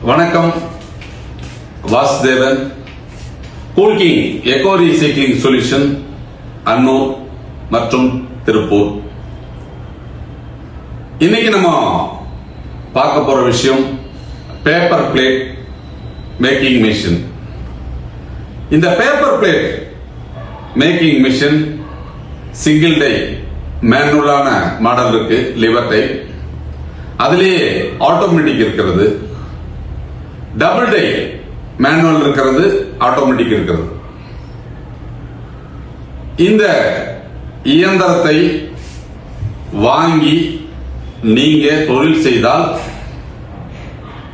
வணக்கம், Vasudevan, Coolking eco recycling solution, Annur மற்றும் திருப்பூர். இன்னைக்கு நம்ம பார்க்க போற விஷயம் பேப்பர் பிளேட் மேக்கிங் மிஷின். இந்த paper plate making machine single die மேனுவலான மாடல் இருக்கு, லிவர் டைப். அதிலேயே ஆட்டோமேட்டிக் இருக்கிறது, டபுள் டை மேனுவல் இருக்கிறது, ஆட்டோமேட்டிக் இருக்கிறது. இந்த இயந்திரத்தை வாங்கி நீங்க தொழில் செய்தால்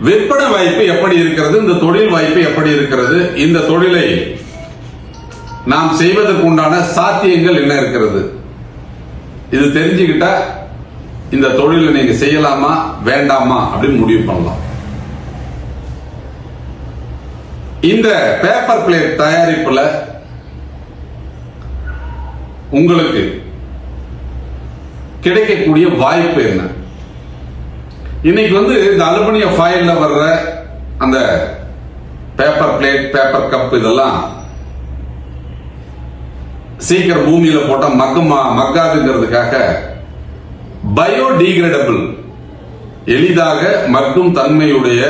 விற்பனை வாய்ப்பு எப்படி இருக்கிறது, இந்த தொழில் வாய்ப்பு எப்படி இருக்கிறது, இந்த தொழிலை நாம் செய்வதற்கு உண்டான சாத்தியங்கள் என்ன இருக்கிறது, இது தெரிஞ்சுக்கிட்டா இந்த தொழிலை நீங்க செய்யலாமா வேண்டாமா அப்படின்னு முடிவு பண்ணலாம். இந்த பேப்பர் பிளேட் தயாரிப்புல உங்களுக்கு கிடைக்கக்கூடிய வாய்ப்பு என்ன? இன்னைக்கு இந்த அலுமினிய ஃபாயில்ல வர்ற அந்த பேப்பர் பிளேட், பேப்பர் கப் இதெல்லாம் சீக்கிரம் பூமியில போட்டா மக்காதுங்கிறதுக்காக பயோடிகிரேடபிள், எளிதாக மக்கும் தன்மையுடைய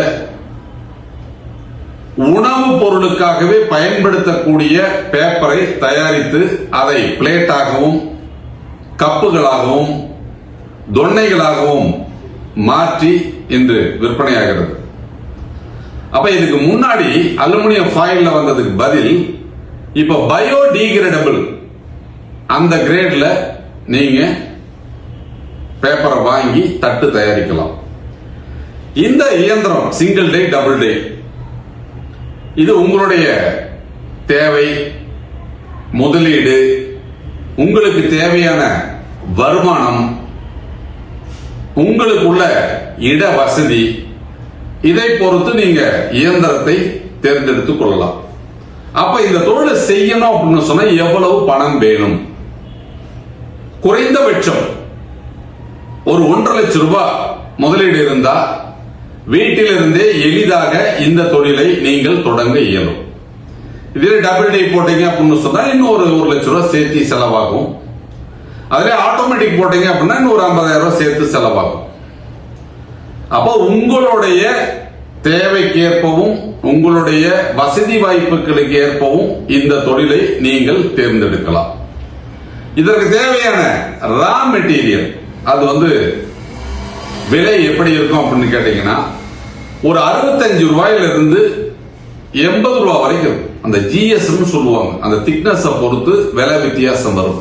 உணவுப் பொருளுக்காகவே பயன்படுத்தக்கூடிய பேப்பரை தயாரித்து அதை பிளேட்டாகவும் கப்புகளாகவும் தொன்னைகளாகவும் மாற்றி இன்று விற்பனையாகிறது. அப்ப இதுக்கு முன்னாடி அலுமினியம் ஃபாயில்ல வந்ததுக்கு பதில் இப்ப பயோடிகிரேடபிள் அந்த கிரேட்ல நீங்க பேப்பரை வாங்கி தட்டு தயாரிக்கலாம். இந்த இயந்திரம் சிங்கிள் டை, டபுள் டை, இது உங்களுடைய தேவை, முதலீடு, உங்களுக்கு தேவையான வருமானம், உங்களுக்குள்ள இட வசதி, இதை பொறுத்து நீங்க இயந்திரத்தை தேர்ந்தெடுத்துக் கொள்ளலாம். அப்ப இந்த தொழிலை செய்யணும் அப்படின்னு சொன்னா எவ்வளவு பணம் வேணும்? குறைந்தபட்சம் ஒரு 1.5 லட்சம் ரூபாய் முதலீடு இருந்தா வீட்டிலிருந்தே எளிதாக இந்த தொழிலை நீங்கள் தொடங்க இயலும். இதுல டபுள் டை போட்டீங்க அப்படின்னு சொன்னா இன்னும் ஒரு 1 லட்சம் ரூபாய் சேர்த்து செலவாகும். அதுல ஆட்டோமேட்டிக் போட்டீங்க அப்படின்னா இன்னும் ஒரு 50,000 ரூபாய் சேர்த்து செலவாகும். அப்போ உங்களுடைய தேவைக்கு ஏற்பவும் உங்களுடைய வசதி வாய்ப்புகளுக்கு ஏற்பவும் இந்த தொழிலை நீங்கள் தேர்ந்தெடுக்கலாம். இதற்கு தேவையான ரா மெட்டீரியல் அது விலை எப்படி இருக்கும் அப்படின்னு கேட்டீங்கன்னா ஒரு 65 ரூபாயில இருந்து 80 ரூபாய் வரைக்கும் அந்த ஜிஎஸ் சொல்லுவாங்க. அந்த திக்னஸ் பொறுத்து விலை வித்தியாசம் வரும்.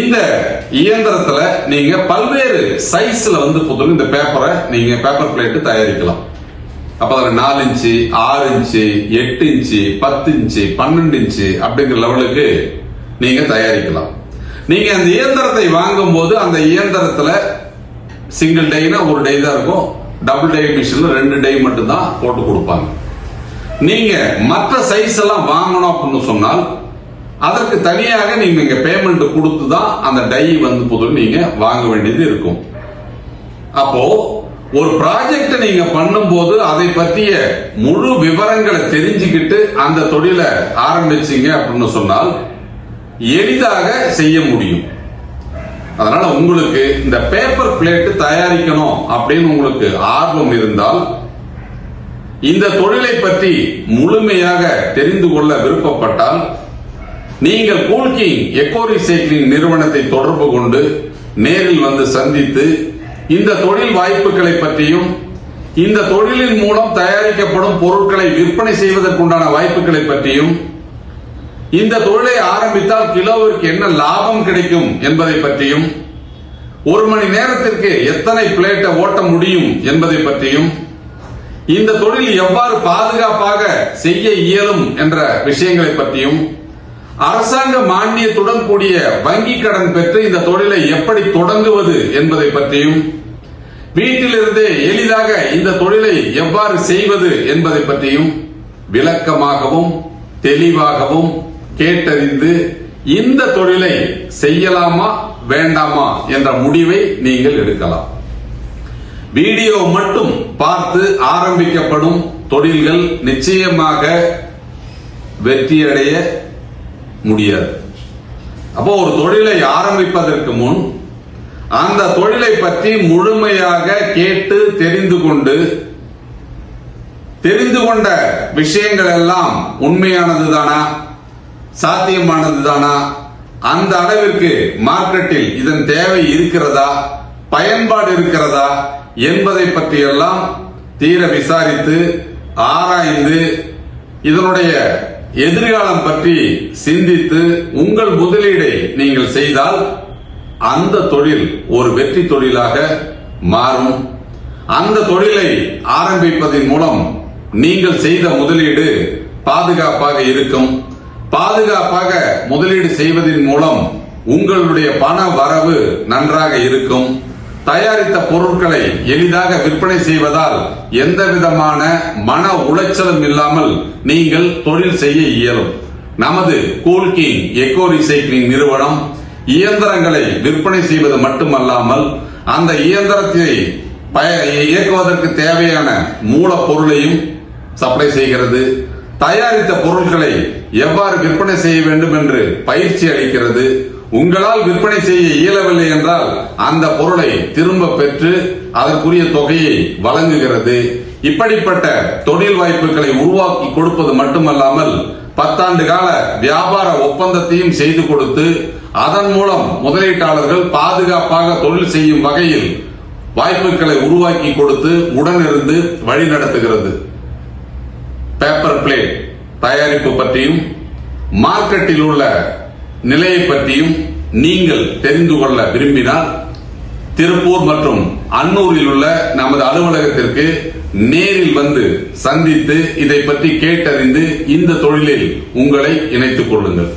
இந்த இயந்திரத்துல நீங்க பல்வேறு சைஸ்ல இந்த பேப்பரை நீங்க பேப்பர் பிளேட் தயாரிக்கலாம். அப்ப 4 inch, 6 inch, 8 inch, 10 inch, 12 inch அப்படிங்கிற லெவலுக்கு நீங்க தயாரிக்கலாம். நீங்க அந்த இயந்திரத்தை வாங்கும் போது அந்த இயந்திரத்துல சிங்கிள் டைனா ஒரு டை தான் இருக்கும், டபுள் டை மிஷின்ல 2 டை மட்டும் தான் போட்டு கொடுப்பாங்க. நீங்க மற்ற சைஸ் எல்லாம் வாங்கணும் அப்படின்னு சொன்னால் அதற்கு தனியாக நீங்க பேமெண்ட் கொடுத்து தான் அந்த டை நீங்க வாங்க வேண்டியது இருக்கும். அப்போ ஒரு ப்ராஜெக்ட் நீங்க பண்ணும்போது அதை பற்றிய முழு விவரங்களை தெரிஞ்சுக்கிட்டு அந்த தொழிலை ஆரம்பிச்சீங்க அப்படின்னு சொன்னால் எளிதாக செய்ய முடியும். அதனால உங்களுக்கு இந்த பேப்பர் பிளேட் தயாரிக்கணும் அப்படின்னு உங்களுக்கு ஆர்வம் இருந்தால், இந்த தொழிலை பற்றி முழுமையாக தெரிந்து கொள்ள விருப்பப்பட்டால் நீங்கள் கூல்கிங் எக்கோ ரீசைக்ளிங் நிறுவனத்தை தொடர்பு கொண்டு நேரில் சந்தித்து இந்த தொழில் வாய்ப்புகளை பற்றியும் இந்த தொழிலின் மூலம் தயாரிக்கப்படும் பொருட்களை விற்பனை செய்வதற்குண்டான வாய்ப்புகளை பற்றியும், இந்த தொழிலை ஆரம்பித்தால் கிலோவிற்கு என்ன லாபம் கிடைக்கும் என்பதை பற்றியும், 1 மணி நேரத்திற்கு எத்தனை பிளேட்டை ஓட்ட முடியும் என்பதை பற்றியும், இந்த தொழில் எவ்வாறு பாதுகாப்பாக செய்ய இயலும் என்ற விஷயங்களை பற்றியும், அரசாங்க மானியத்துடன் கூடிய வங்கி கடன் பெற்று இந்த தொழிலை எப்படி தொடங்குவது என்பதை பற்றியும், வீட்டிலிருந்தே எளிதாக இந்த தொழிலை எவ்வாறு செய்வது என்பதை பற்றியும் விளக்கமாகவும் தெளிவாகவும் கேட்டறிந்து இந்த தொழிலை செய்யலாமா வேண்டாமா என்ற முடிவை நீங்கள் எடுக்கலாம். வீடியோ மட்டும் பார்த்து ஆரம்பிக்கப்படும் தொழில்கள் நிச்சயமாக வெற்றியடைய முடியாது. அப்போ ஒரு தொழிலை ஆரம்பிப்பதற்கு முன் அந்த தொழிலை பற்றி முழுமையாக கேட்டு தெரிந்து கொண்ட விஷயங்கள் எல்லாம் உண்மையானதுதானா, சாத்தியமானதுதானா, அந்த அளவிற்கு மார்க்கெட்டில் இதன் தேவை இருக்கிறதா, பயன்பாடு இருக்கிறதா என்பதை பற்றியெல்லாம் தீர விசாரித்து ஆராய்ந்து இதனுடைய எதிர்காலம் பற்றி சிந்தித்து உங்கள் முதலீடை நீங்கள் செய்தால் அந்த தொழில் ஒரு வெற்றி தொழிலாக மாறும். அந்த தொழிலை ஆரம்பிப்பதன் மூலம் நீங்கள் செய்த முதலீடு பாதுகாப்பாக இருக்கும். பாதுகாப்பாக முதலீடு செய்வதன் மூலம் உங்களுடைய பண வரவு நன்றாக இருக்கும். தயாரித்த பொருட்களை எளிதாக விற்பனை செய்வதால் எந்த விதமான மன உளைச்சலும் இல்லாமல் நீங்கள் தொழில் செய்ய இயலும். நமது கூல் கிங் எக்கோ ரீசைக்ளிங் நிறுவனம் இயந்திரங்களை விற்பனை செய்வது மட்டுமல்லாமல் அந்த இயந்திரத்தை இயக்குவதற்கு தேவையான மூலப்பொருளையும் சப்ளை செய்கிறது. தயாரித்த பொருட்களை எவ்வாறு விற்பனை செய்ய வேண்டும் என்று பயிற்சி அளிக்கிறது. உங்களால் விற்பனை செய்ய இயலவில்லை என்றால் அந்த பொருளை திரும்ப பெற்று அதற்குரிய தொகையை வழங்குகிறது. இப்படிப்பட்ட தொழில் வாய்ப்புகளை உருவாக்கி கொடுப்பது மட்டுமல்லாமல் 10 ஆண்டு கால வியாபார ஒப்பந்தத்தையும் செய்து கொடுத்து அதன் மூலம் முதலீட்டாளர்கள் பாதுகாப்பாக தொழில் செய்யும் வகையில் வாய்ப்புகளை உருவாக்கி கொடுத்து உடனிருந்து வழி நடத்துகிறது. பேப்பர் பிளேட் தயாரிப்பு பற்றியும் மார்க்கெட்டில் உள்ள நிலையை பற்றியும் நீங்கள் தெரிந்து கொள்ள விரும்பினால் திருப்பூர் மற்றும் அன்னூரில் உள்ள நமது அலுவலகத்திற்கு நேரில் வந்து சந்தித்து இதை பற்றி கேட்டறிந்து இந்த தொழிலில் உங்களை இணைத்துக் கொள்ளுங்கள்.